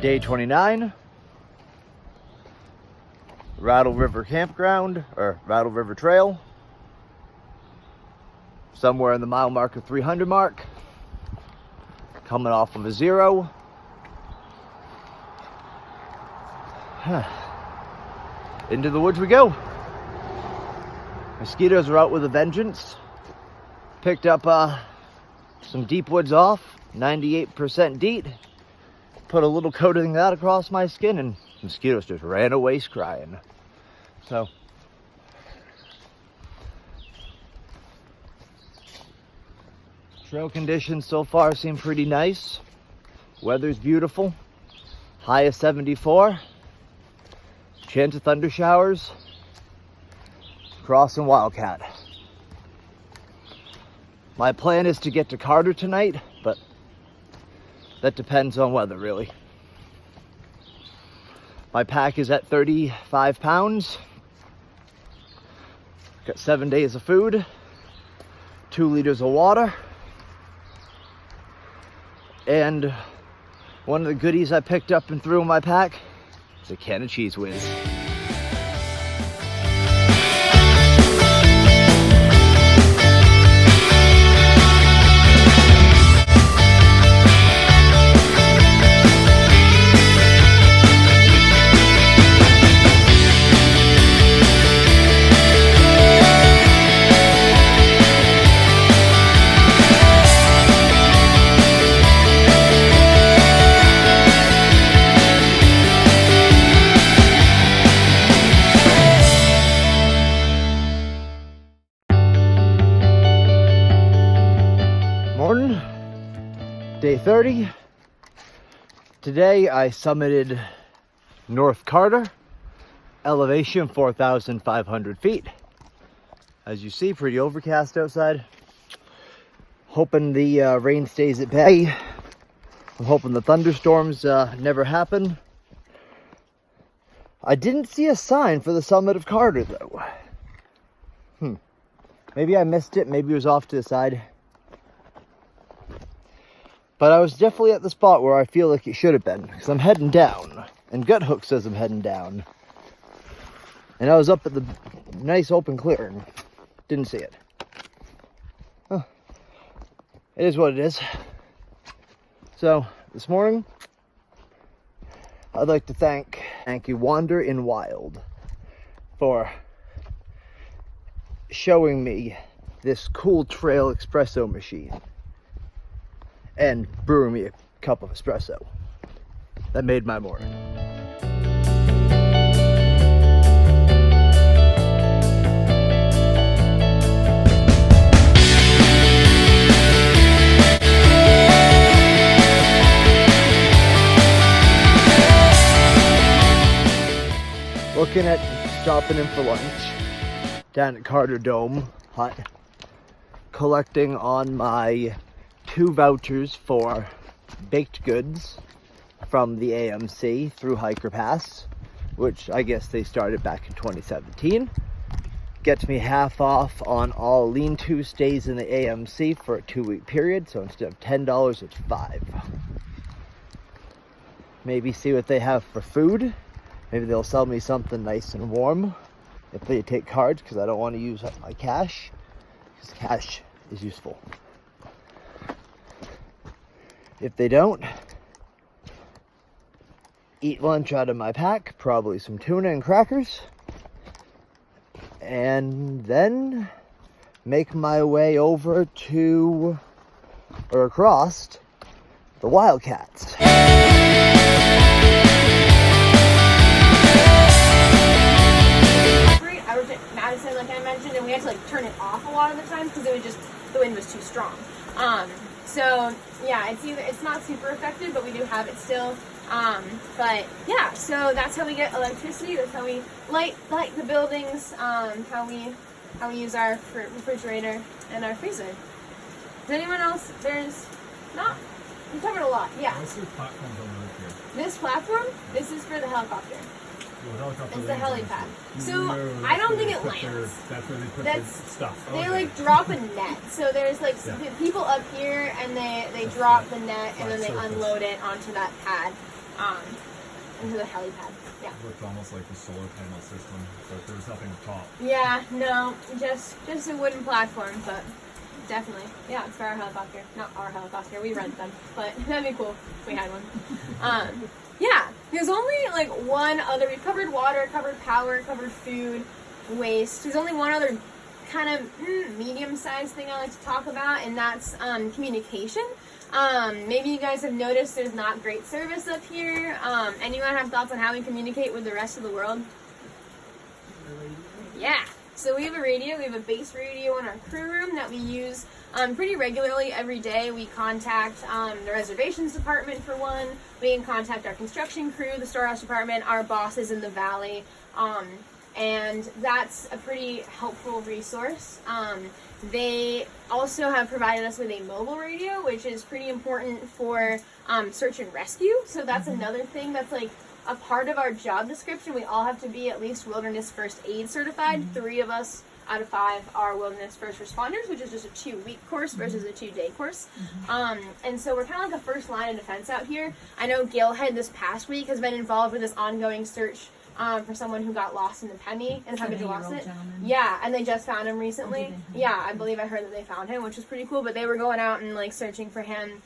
Day 29, Rattle River Campground, or Rattle River Trail, somewhere in the mile marker 300 mark, coming off of a 0. Into the woods we go. Mosquitoes are out with a vengeance. Picked up some deep woods off, 98% DEET. Put a little coating of that across my skin, and mosquitoes just ran away crying. So, trail conditions so far seem pretty nice. Weather's beautiful. High of 74. Chance of thunder showers. Crossing Wildcat. My plan is to get to Carter tonight, but that depends on weather, really. My pack is at 35 pounds. Got 7 days of food, 2 liters of water, and one of the goodies I picked up and threw in my pack is a can of Cheese Whiz. Morning, day 30. Today I summited North Carter, elevation 4,500 feet. As you see, pretty overcast outside. Hoping the rain stays at bay. I'm hoping the thunderstorms never happen. I didn't see a sign for the summit of Carter though. Maybe I missed it, maybe it was off to the side. But I was definitely at the spot where I feel like it should have been, because I'm heading down, and Gut Hook says I'm heading down. And I was up at the nice open clearing. Didn't see it. Huh. It is what it is. So, this morning, I'd like to thank you Wander in Wild for showing me this cool trail espresso machine and brewing me a cup of espresso. That made my morning. Looking at stopping in for lunch down at Carter Dome Hut, collecting on my 2 vouchers for baked goods from the AMC through Hiker Pass, which I guess they started back in 2017. Gets me half off on all lean-to stays in the AMC for a 2-week period, so instead of $10, it's $5. Maybe see what they have for food. Maybe they'll sell me something nice and warm if they take cards, because I don't want to use up my cash, because cash is useful. If they don't, eat lunch out of my pack, probably some tuna and crackers, and then make my way over to, or across, the Wildcats. I was at Madison, like I mentioned, and we had to turn it off a lot of the times because the wind was too strong. So yeah, it's not super effective, but we do have it still. But yeah, so that's how we get electricity. That's how we light the buildings. How we use our refrigerator and our freezer. Does anyone else? There's not. We covered a lot. Yeah. What's this platform going on here? This platform. This is for the helicopter. It's the helipad. So No, I don't think it that's lands. That's where they put That's- the stuff. They Okay. drop a net. So there's Yeah. people up here, and they drop the net, and then they Flat surface. unload it onto that pad. into the helipad. Yeah. It looked almost like the solar panel system, but there was nothing up top. Yeah, no, just a wooden platform, but definitely. Yeah, it's for our helicopter. Not our helicopter, we rent them, but that'd be cool if we had one. Yeah, there's only like one other, we've covered water, covered power, covered food, waste. There's only one other kind of medium-sized thing I like to talk about, and that's communication. Maybe you guys have noticed there's not great service up here. Anyone have thoughts on how we communicate with the rest of the world? Yeah. So we have a radio, we have a base radio in our crew room that we use pretty regularly every day. We contact the reservations department for one. We can contact our construction crew, the storehouse department, our bosses in the valley. And that's a pretty helpful resource. They also have provided us with a mobile radio, which is pretty important for search and rescue. So that's another thing that's like a part of our job description. We all have to be at least Wilderness First Aid certified. 3 of us out of 5 are Wilderness First Responders, which is just a 2-week course versus a 2-day course. And so we're kind of like a first line of defense out here. I know Galehead this past week has been involved with this ongoing search for someone who got lost in the Penny and haven't lost it. Yeah, and they just found him recently. Yeah, I believe I heard that they found him, which was pretty cool, but they were going out and like searching for him.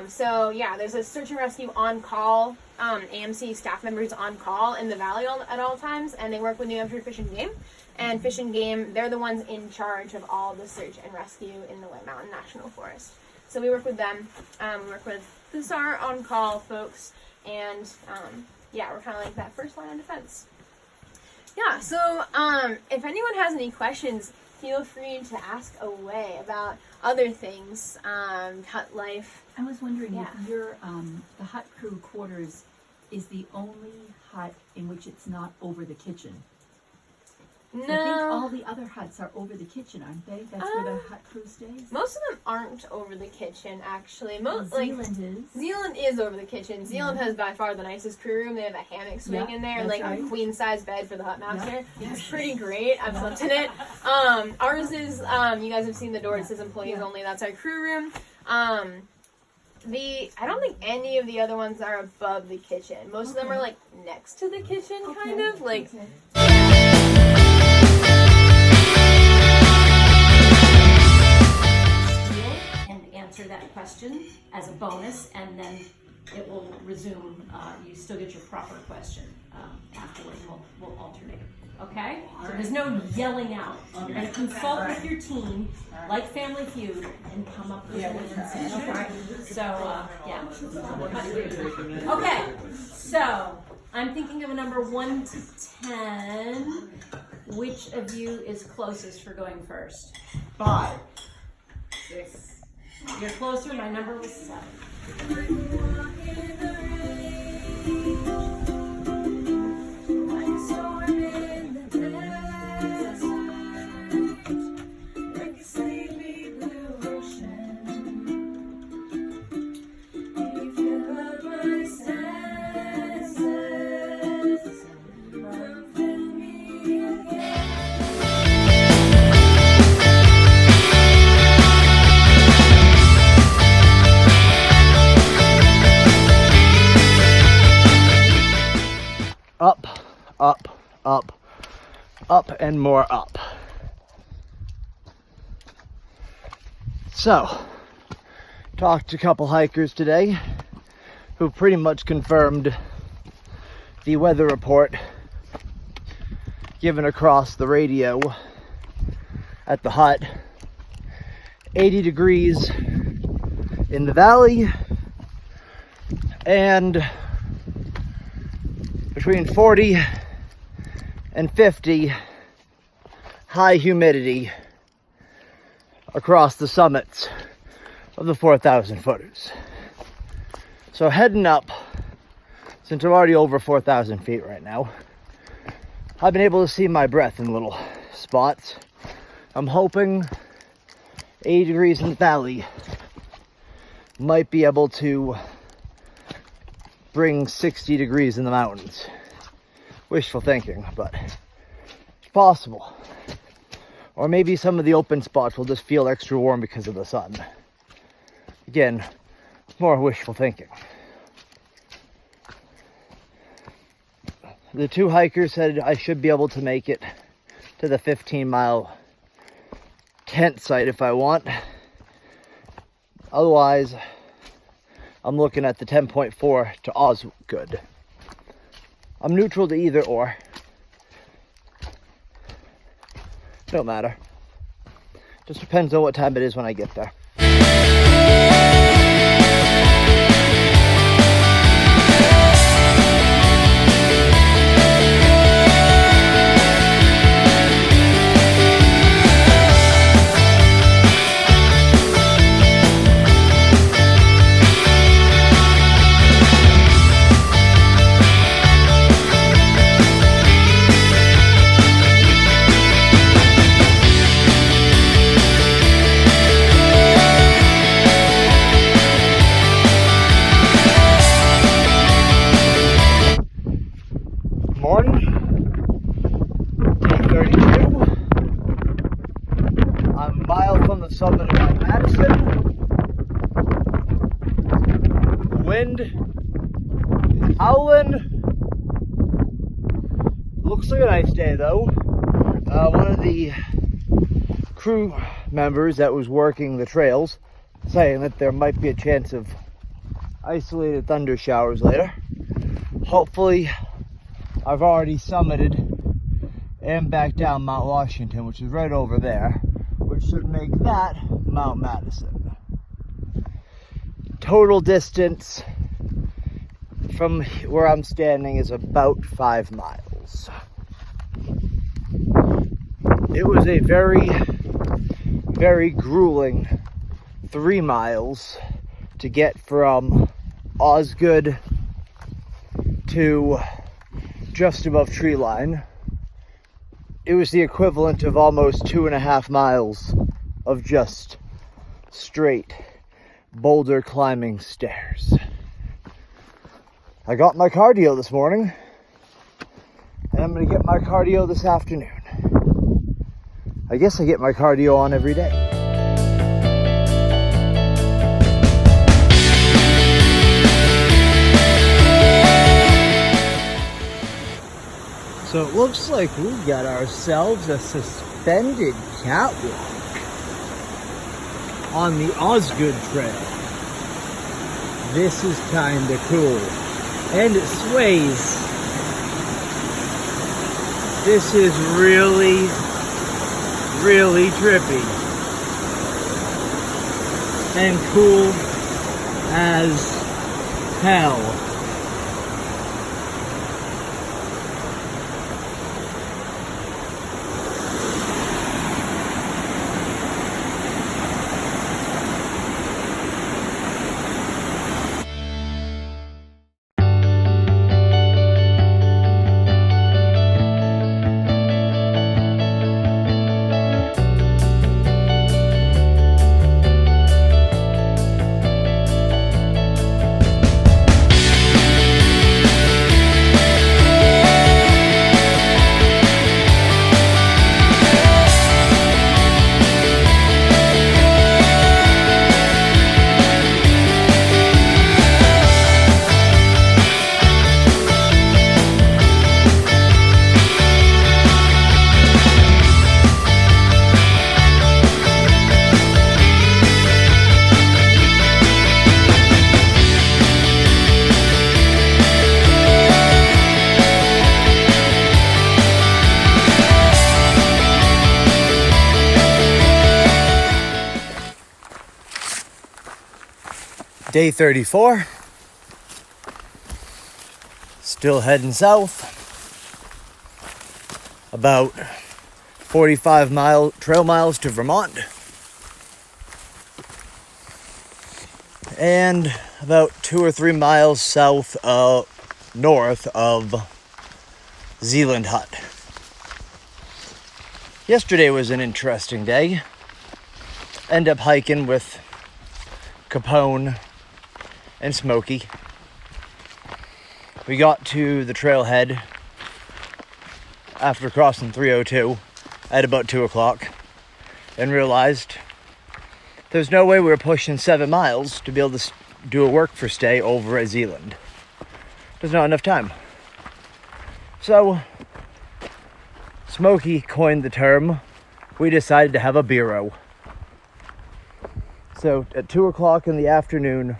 So yeah, there's a search and rescue on call, AMC staff members on call in the valley at all times, and they work with New Hampshire Fish and Game. And Fish and Game, they're the ones in charge of all the search and rescue in the White Mountain National Forest. So we work with them. We work with the SAR on call folks, and yeah, we're kind of like that first line of defense. Yeah, so if anyone has any questions, feel free to ask away about other things, hut life. I was wondering if your the hut crew quarters is the only hut in which it's not over the kitchen. No. I think all the other huts are over the kitchen, aren't they? That's where the hut crew stays? Most of them aren't over the kitchen, actually. Zealand is. Zealand is over the kitchen. Zealand has by far the nicest crew room. They have a hammock swing in there, and like a queen-size bed for the hut master. It's pretty great. I've slept in it. Ours is, you guys have seen the door. It says employees only. That's our crew room. I don't think any of the other ones are above the kitchen. Most of them are like next to the kitchen, kind of. Like. Answer that question as a bonus, and then it will resume. You still get your proper question afterwards. We'll alternate. Okay? So there's no yelling out. You're going to consult with your team, like Family Feud, and come up with an answer. So, yeah. Okay. So, I'm thinking of a number 1 to 10. Which of you is closest for going first? 5. 6. You're closer. My number was 7. Up, up, up, up, and more up. So, talked to a couple hikers today who pretty much confirmed the weather report given across the radio at the hut. 80 degrees in the valley and between 40 and 50 high humidity across the summits of the 4,000 footers. So heading up, since I'm already over 4,000 feet right now, I've been able to see my breath in little spots. I'm hoping 80 degrees in the valley might be able to bring 60 degrees in the mountains. Wishful thinking, but it's possible. Or maybe some of the open spots will just feel extra warm because of the sun. Again, more wishful thinking. The two hikers said I should be able to make it to the 15-mile tent site if I want. Otherwise, I'm looking at the 10.4 to Osgood. I'm neutral to either or. Don't matter. Just depends on what time it is when I get there. Morning, day 32. I'm a mile from the summit of Mount Madison. Wind is howling. Looks like a nice day though. One of the crew members that was working the trails saying that there might be a chance of isolated thunder showers later. Hopefully, I've already summited and back down Mount Washington, which is right over there, which should make that Mount Madison. Total distance from where I'm standing is about 5 miles. It was a very, very grueling 3 miles to get from Osgood to just above tree line. It was the equivalent of almost 2.5 miles of just straight boulder climbing stairs. I got my cardio this morning, and I'm gonna get my cardio this afternoon. I guess I get my cardio on every day. So it looks like we got ourselves a suspended catwalk on the Osgood Trail. This is kinda cool. And it sways. This is really, really trippy. And cool as hell. Day 34, still heading south, about 45 trail miles to Vermont, and about 2 or 3 miles north of Zealand Hut. Yesterday was an interesting day. End up hiking with Capone and Smokey. We got to the trailhead after crossing 302 at about 2 o'clock and realized there's no way we were pushing 7 miles to be able to do a work for stay over at Zealand. There's not enough time. So, Smokey coined the term. We decided to have a beero. So, at 2 o'clock in the afternoon,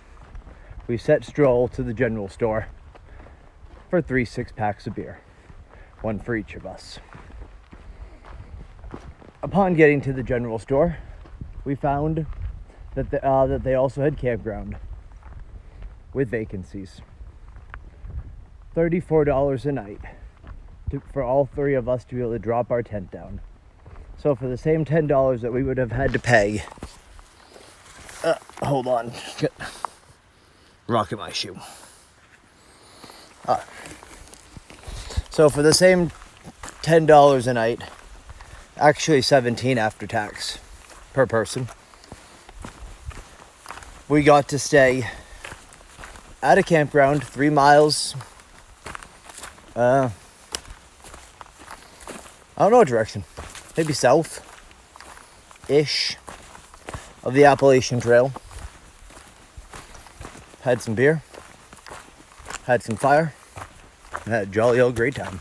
we set stroll to the general store for 3 6-packs of beer. One for each of us. Upon getting to the general store, we found that they also had campground with vacancies. $34 a night for all 3 of us to be able to drop our tent down. So for the same $10 that we would have had to pay, hold on, rocking my shoe. So for the same $10 a night, actually $17 after tax per person, we got to stay at a campground 3 miles. I don't know what direction. Maybe south-ish of the Appalachian Trail. Had some beer. Had some fire. And had a jolly old great time.